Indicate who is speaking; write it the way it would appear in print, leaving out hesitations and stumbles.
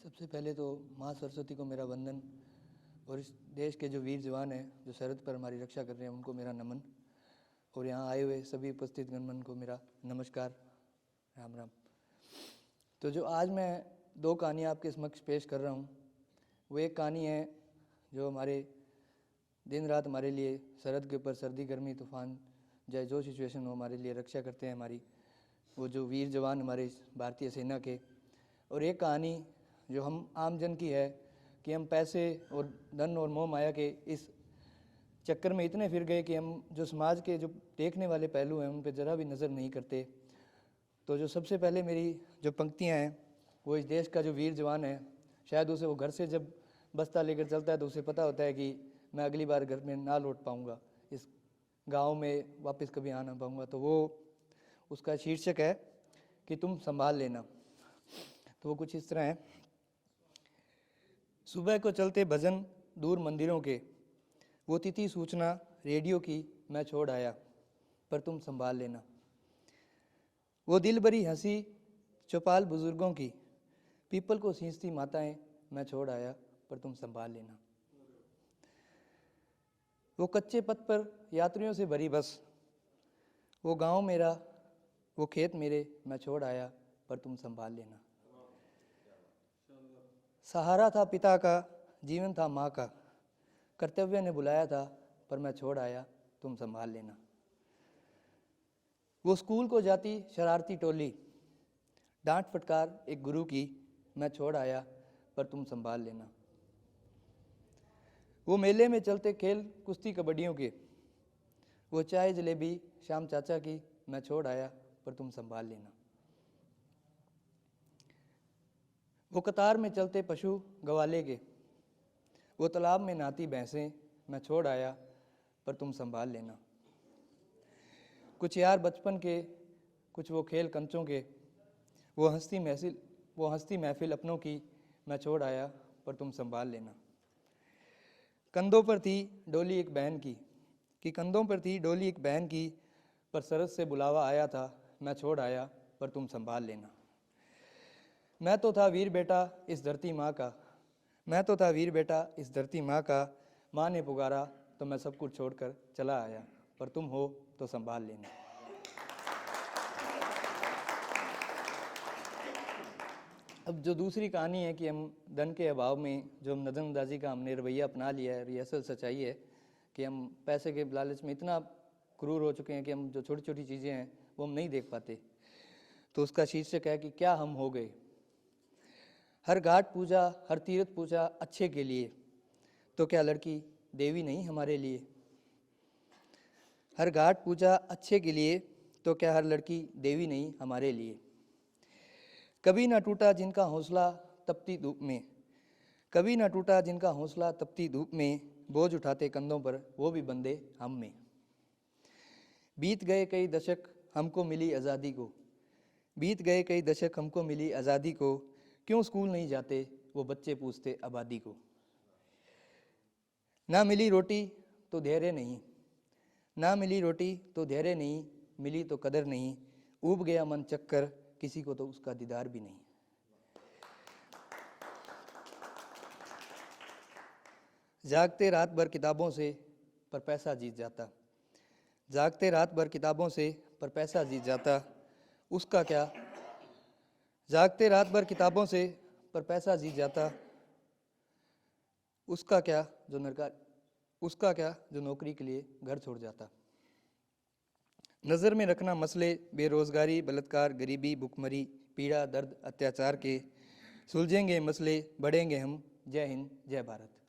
Speaker 1: सबसे पहले तो माँ सरस्वती को मेरा वंदन और इस देश के जो वीर जवान हैं जो सरहद पर हमारी रक्षा कर रहे हैं उनको मेरा नमन और यहाँ आए हुए सभी उपस्थित गणमान्य को मेरा नमस्कार, राम राम। तो जो आज मैं दो कहानियाँ आपके समक्ष पेश कर रहा हूँ वो एक कहानी है जो हमारे दिन रात हमारे लिए सरहद के ऊपर सर्दी गर्मी तूफान चाहे जो सिचुएशन हो हमारे लिए रक्षा करते हैं हमारी वो जो वीर जवान हमारे भारतीय सेना के। और एक कहानी जो हम आम जन की है कि हम पैसे और धन और मोह माया के इस चक्कर में इतने फिर गए कि हम जो समाज के जो देखने वाले पहलू हैं उन पर ज़रा भी नज़र नहीं करते। तो जो सबसे पहले मेरी जो पंक्तियां हैं वो इस देश का जो वीर जवान है, शायद उसे वो घर से जब बस्ता लेकर चलता है तो उसे पता होता है कि मैं अगली बार घर में ना लौट पाऊँगा, इस गाँव में वापस कभी आ ना पाऊँगा। तो वो उसका शीर्षक है कि तुम संभाल लेना। तो वो कुछ इस तरह है। सुबह को चलते भजन दूर मंदिरों के, वो तिथि सूचना रेडियो की मैं छोड़ आया पर तुम संभाल लेना। वो दिल भरी हंसी चौपाल बुजुर्गों की, पीपल को सींचती माताएं मैं छोड़ आया पर तुम संभाल लेना। वो कच्चे पथ पर यात्रियों से भरी बस, वो गांव मेरा वो खेत मेरे मैं छोड़ आया पर तुम संभाल लेना। सहारा था पिता का, जीवन था माँ का, कर्तव्य ने बुलाया था पर मैं छोड़ आया तुम संभाल लेना। वो स्कूल को जाती शरारती टोली, डांट फटकार एक गुरु की मैं छोड़ आया पर तुम संभाल लेना। वो मेले में चलते खेल कुश्ती कबड्डियों के, वो चाय जलेबी शाम चाचा की मैं छोड़ आया पर तुम संभाल लेना। वो कतार में चलते पशु गवाले के, वो तालाब में नहाती भैंसें मैं छोड़ आया पर तुम संभाल लेना। कुछ यार बचपन के, कुछ वो खेल कंचों के, वो हंसती महफिल अपनों की मैं छोड़ आया पर तुम संभाल लेना। कंधों पर थी डोली एक बहन की, कि कंधों पर थी डोली एक बहन की, पर सरहद से बुलावा आया था मैं छोड़ आया पर तुम संभाल लेना। मैं तो था वीर बेटा इस धरती माँ का, मैं तो था वीर बेटा इस धरती माँ का, माँ ने पुकारा तो मैं सब कुछ छोड़कर चला आया पर तुम हो तो संभाल लेना। अब जो दूसरी कहानी है कि हम धन के अभाव में जो हम नज़रअंदाजी का हमने रवैया अपना लिया है, ये असल सच्चाई है कि हम पैसे के लालच में इतना क्रूर हो चुके हैं कि हम जो छोटी छोटी चीज़ें हैं वो हम नहीं देख पाते। तो उसका शीर्षक है कि क्या हम हो गए। हर घाट पूजा हर तीर्थ पूजा अच्छे के लिए, तो क्या लड़की देवी नहीं हमारे लिए। हर घाट पूजा अच्छे के लिए, तो क्या हर लड़की देवी नहीं हमारे लिए। कभी ना टूटा जिनका हौसला तपती धूप में, कभी ना टूटा जिनका हौसला तपती धूप में, बोझ उठाते कंधों पर वो भी बंदे हम में। बीत गए कई दशक हमको मिली आज़ादी को, बीत गए कई दशक हमको मिली आज़ादी को, क्यों स्कूल नहीं जाते वो बच्चे पूछते आबादी को। ना मिली रोटी तो धैर्य नहीं, ना मिली रोटी तो धैर्य नहीं, मिली तो कदर नहीं, ऊब गया मन चक्कर किसी को तो उसका दीदार भी नहीं। जागते रात भर किताबों से पर पैसा जीत जाता, जागते रात भर किताबों से पर पैसा जीत जाता, उसका क्या। जागते रात भर किताबों से पर पैसा जीत जाता, उसका क्या जो नौकरी के लिए घर छोड़ जाता। नज़र में रखना मसले बेरोजगारी बलात्कार गरीबी भुखमरी पीड़ा दर्द अत्याचार के, सुलझेंगे मसले बढ़ेंगे हम। जय हिंद जय भारत।